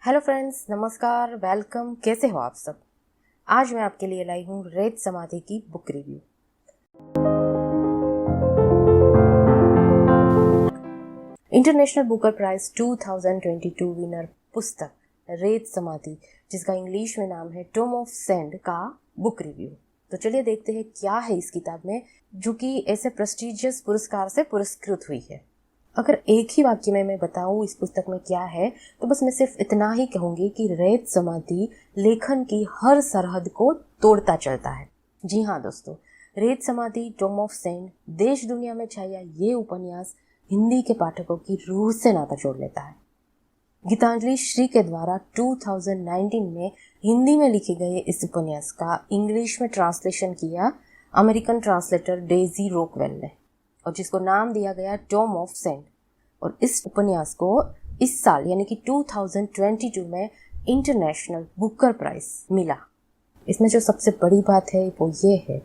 Hello friends, नमस्कार, welcome. कैसे हो आप सब? आज मैं आपके लिए लाई हूँ रेत समाधि की book review. International Booker prize 2022 winner पुस्तक रेत समाधि, जिसका इंग्लिश में नाम है टोम ऑफ सैंड, का बुक रिव्यू। तो चलिए देखते हैं क्या है इस किताब में, जो कि ऐसे प्रेस्टिजियस पुरस्कार से पुरस्कृत हुई है। अगर एक ही वाक्य में मैं बताऊं इस पुस्तक में क्या है, तो बस मैं सिर्फ इतना ही कहूंगी कि रेत समाधि लेखन की हर सरहद को तोड़ता चलता है। जी हाँ दोस्तों, रेत समाधि टोम ऑफ सैंड देश दुनिया में छाया ये उपन्यास हिंदी के पाठकों की रूह से नाता जोड़ लेता है। गीतांजलि श्री के द्वारा 2019 में हिंदी में लिखे गए इस उपन्यास का इंग्लिश में ट्रांसलेशन किया अमेरिकन ट्रांसलेटर डेजी रोकवेल ने, और जिसको नाम दिया गया टोम ऑफ सैंड। और इस उपन्यास को इस साल यानी कि 2022 में इंटरनेशनल बुकर प्राइज मिला। इसमें जो सबसे बड़ी बात है वो ये है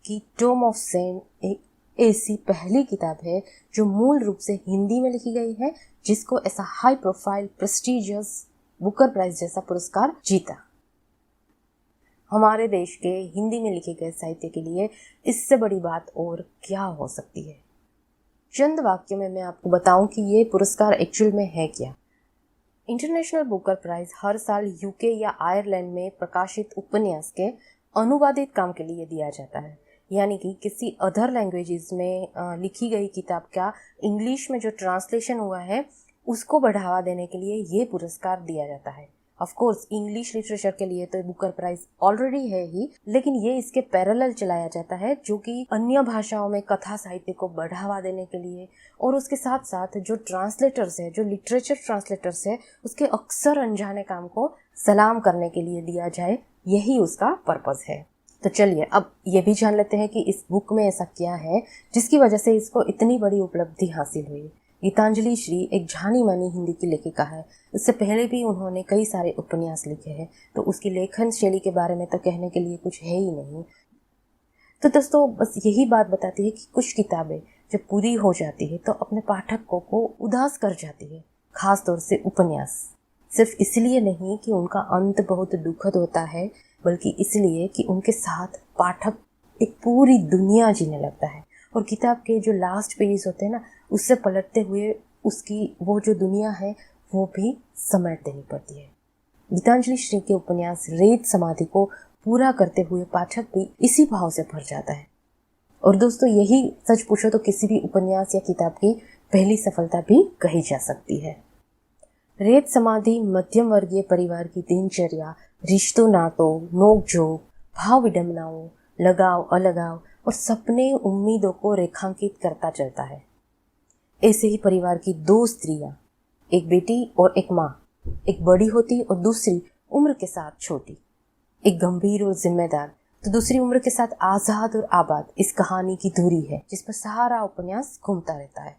कि टोम ऑफ सैंड एक ऐसी पहली किताब है जो मूल रूप से हिंदी में लिखी गई है, जिसको ऐसा high profile prestigious Booker prize जैसा पुरस्कार जीता। हमारे देश के हिंदी में लिखे गए साहित्य के लिए इससे बड़ी बात और क्या हो सकती है। चंद वाक्यों में मैं आपको बताऊं कि ये पुरस्कार एक्चुअल में है क्या। इंटरनेशनल बुकर प्राइज हर साल यूके या आयरलैंड में प्रकाशित उपन्यास के अनुवादित काम के लिए दिया जाता है, यानी कि किसी अदर लैंग्वेजेस में लिखी गई किताब का इंग्लिश में जो ट्रांसलेशन हुआ है उसको बढ़ावा देने के लिए ये पुरस्कार दिया जाता है। ऑफ कोर्स इंग्लिश लिटरेचर के लिए तो बुकर प्राइज ऑलरेडी है ही, लेकिन ये इसके पैरेलल चलाया जाता है, जो कि अन्य भाषाओं में कथा साहित्य को बढ़ावा देने के लिए, और उसके साथ साथ जो ट्रांसलेटर्स है, जो लिटरेचर ट्रांसलेटर्स है, उसके अक्सर अनजाने काम को सलाम करने के लिए दिया जाए। यही उसका पर्पस है। तो चलिए अब ये भी जान लेते हैं कि इस बुक में ऐसा क्या है जिसकी वजह से इसको इतनी बड़ी उपलब्धि हासिल हुई। गीतांजलि श्री एक जानी मानी हिंदी की लेखिका है। इससे पहले भी उन्होंने कई सारे उपन्यास लिखे हैं, तो उसकी लेखन शैली के बारे में तो कहने के लिए कुछ है ही नहीं। तो दोस्तों बस यही बात बताती है कि कुछ किताबें जब पूरी हो जाती है तो अपने पाठकों को उदास कर जाती है, खास तौर से उपन्यास। सिर्फ इसलिए नहीं कि उनका अंत बहुत दुखद होता है, बल्कि इसलिए कि उनके साथ पाठक एक पूरी दुनिया जीने लगता है, और किताब के जो लास्ट पेज होते हैं ना, उससे पलटते हुए उसकी वो जो दुनिया है वो भी समेट देनी पड़ती है। गीतांजलि श्री के उपन्यास रेत समाधि को पूरा करते हुए पाठक भी इसी भाव से भर जाता है। और दोस्तों यही सच पूछो तो किसी भी उपन्यास या किताब की पहली सफलता भी कही जा सकती है। रेत समाधि मध्यम वर्गीय परिवार की दिनचर्या, रिश्तों नातों, नोकझोंक, भाव विडंबनाओं, लगाव अलगाव और सपने उम्मीदों को रेखांकित करता चलता है। ऐसे ही परिवार की दो स्त्रियां, एक बेटी और एक माँ, एक बड़ी होती और दूसरी उम्र के साथ छोटी, एक गंभीर और जिम्मेदार तो दूसरी उम्र के साथ आजाद और आबाद, इस कहानी की धुरी है जिस पर सारा उपन्यास घूमता रहता है।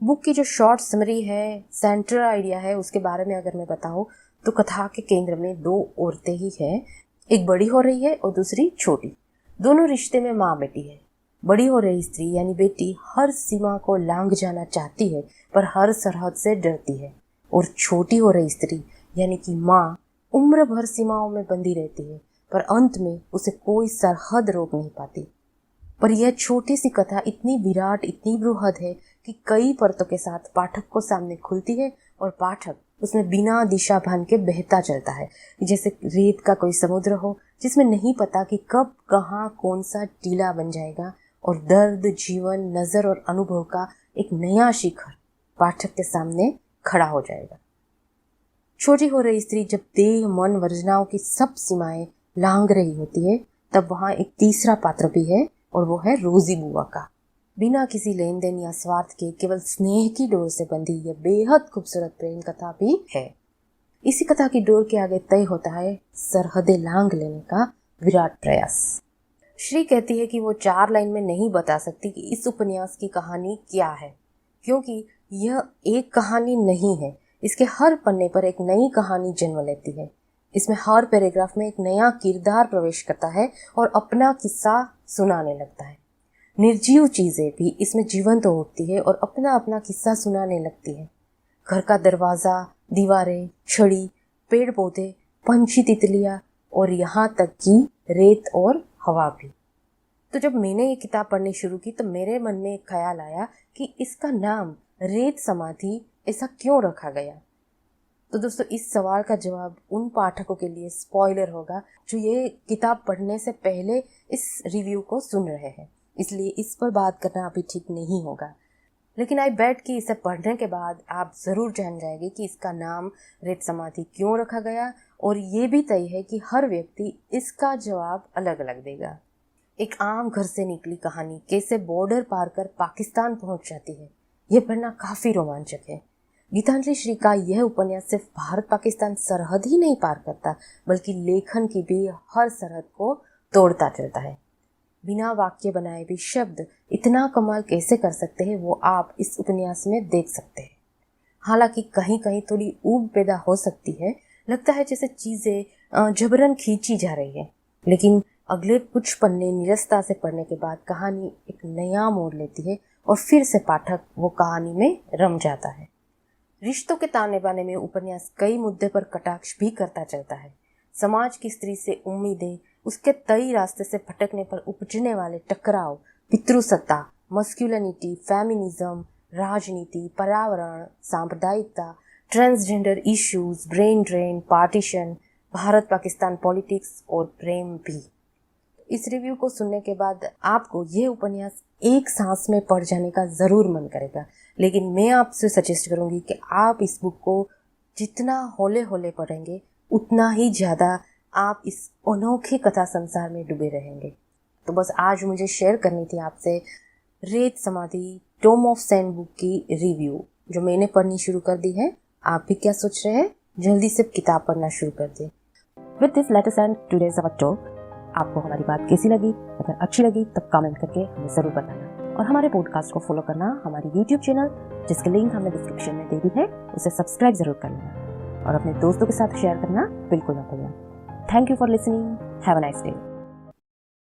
बुक की जो शॉर्ट समरी है, सेंट्रल आइडिया है, उसके बारे में अगर मैं बताऊं तो कथा के केंद्र में दो औरतें ही हैं। एक बड़ी हो रही है और दूसरी छोटी। दोनों रिश्ते में माँ बेटी है। बड़ी हो रही स्त्री यानी बेटी हर सीमा को लांघ जाना चाहती है, पर हर सरहद से डरती है, और छोटी हो रही स्त्री यानी कि माँ उम्र भर सीमाओं में बंधी रहती है, पर अंत में उसे कोई सरहद रोक नहीं पाती। पर यह छोटी सी कथा इतनी विराट, इतनी बृहद है कि कई परतों के साथ पाठक को सामने खुलती है, और पाठक उसमें बिना दिशा भान के बहता चलता है, जैसे रेत का कोई समुद्र हो जिसमें नहीं पता कि कब कहाँ कौन सा टीला बन जाएगा, और दर्द, जीवन, नजर और अनुभव का एक नया शिखर पाठक के सामने खड़ा हो जाएगा। छोटी हो रही स्त्री जब देह, मन, वर्जनाओं की सब सीमाएं लांघ रही होती है, तब वहां एक तीसरा पात्र भी है, और वो है रोजी बुआ का। बिना किसी लेन देन या स्वार्थ के केवल स्नेह की डोर से बंधी यह बेहद खूबसूरत प्रेम कथा भी है। इसी कथा की डोर के आगे तय होता है सरहदें लांघ लेने का विराट प्रयास। श्री कहती है कि वो 4 लाइन में नहीं बता सकती कि इस उपन्यास की कहानी क्या है, क्योंकि यह एक कहानी नहीं है। इसके हर पन्ने पर एक नई कहानी जन्म लेती है। इसमें हर पैराग्राफ में एक नया किरदार प्रवेश करता है और अपना किस्सा सुनाने लगता है। निर्जीव चीजें भी इसमें जीवंत होती है और अपना अपना किस्सा सुनाने लगती है। घर का दरवाजा, दीवारें, छड़ी, पेड़ पौधे, पंछी, तितलियां और यहाँ तक कि रेत और हवा भी। तो जब मैंने ये किताब पढ़नी शुरू की तो मेरे मन में एक ख्याल आया कि इसका नाम रेत समाधि ऐसा क्यों रखा गया। तो दोस्तों, इस सवाल का जवाब उन पाठकों के लिए स्पॉइलर होगा जो ये किताब पढ़ने से पहले इस रिव्यू को सुन रहे हैं, इसलिए इस पर बात करना अभी ठीक नहीं होगा। लेकिन आई बेट कि इसे पढ़ने के बाद आप ज़रूर जान जाएंगे कि इसका नाम रेत समाधि क्यों रखा गया, और ये भी तय है कि हर व्यक्ति इसका जवाब अलग अलग देगा। एक आम घर से निकली कहानी कैसे बॉर्डर पार कर पाकिस्तान पहुंच जाती है, ये पढ़ना काफ़ी रोमांचक है। गीतांजलि श्री का यह उपन्यास सिर्फ भारत पाकिस्तान सरहद ही नहीं पार करता, बल्कि लेखन की भी हर सरहद को तोड़ता चलता है। बिना वाक्य बनाए भी शब्द इतना कमाल कैसे कर सकते हैं, वो आप इस उपन्यास में देख सकते हैं। हालांकि कहीं कहीं थोड़ी ऊब पैदा हो सकती है, लगता है जैसे चीज़ें जबरन खींची जा रही है, लेकिन अगले कुछ पन्ने निरस्ता से पढ़ने के बाद कहानी एक नया मोड़ लेती है और फिर से पाठक वो कहानी में रम जाता है। रिश्तों के ताने बाने में उपन्यास कई मुद्दे पर कटाक्ष भी करता चलता है। समाज की स्त्री से उम्मीदें, उसके तय रास्ते से भटकने पर उपजने वाले टकराव, पितृसत्ता, मस्कुलिनिटी, फेमिनिज्म, राजनीति, पर्यावरण, सांप्रदायिकता, transgender issues, brain drain, partition, Bharat Pakistan politics और प्रेम भी। इस रिव्यू को सुनने के बाद आपको ये उपन्यास एक सांस में पढ़ जाने का ज़रूर मन करेगा, लेकिन मैं आपसे सजेस्ट करूँगी कि आप इस बुक को जितना हौले हौले पढ़ेंगे उतना ही ज़्यादा आप इस अनोखे कथा संसार में डूबे रहेंगे। तो बस आज मुझे शेयर करनी थी आपसे रेत समाधि टॉम ऑफ सैंड बुक की रिव्यू, जो मैंने पढ़नी शुरू कर दी है। आप भी क्या सोच रहे हैं? जल्दी से किताब पढ़ना शुरू कर दें। With this let us end today's our talk. आपको हमारी बात कैसी लगी? अगर अच्छी लगी तब कमेंट करके हमें ज़रूर बताना, और हमारे पॉडकास्ट को फॉलो करना। हमारी YouTube चैनल, जिसकी लिंक हमने डिस्क्रिप्शन में दे दी है, उसे सब्सक्राइब जरूर कर लेना और अपने दोस्तों के साथ शेयर करना बिल्कुल ना भूलना। Thank you for listening. Have a nice day.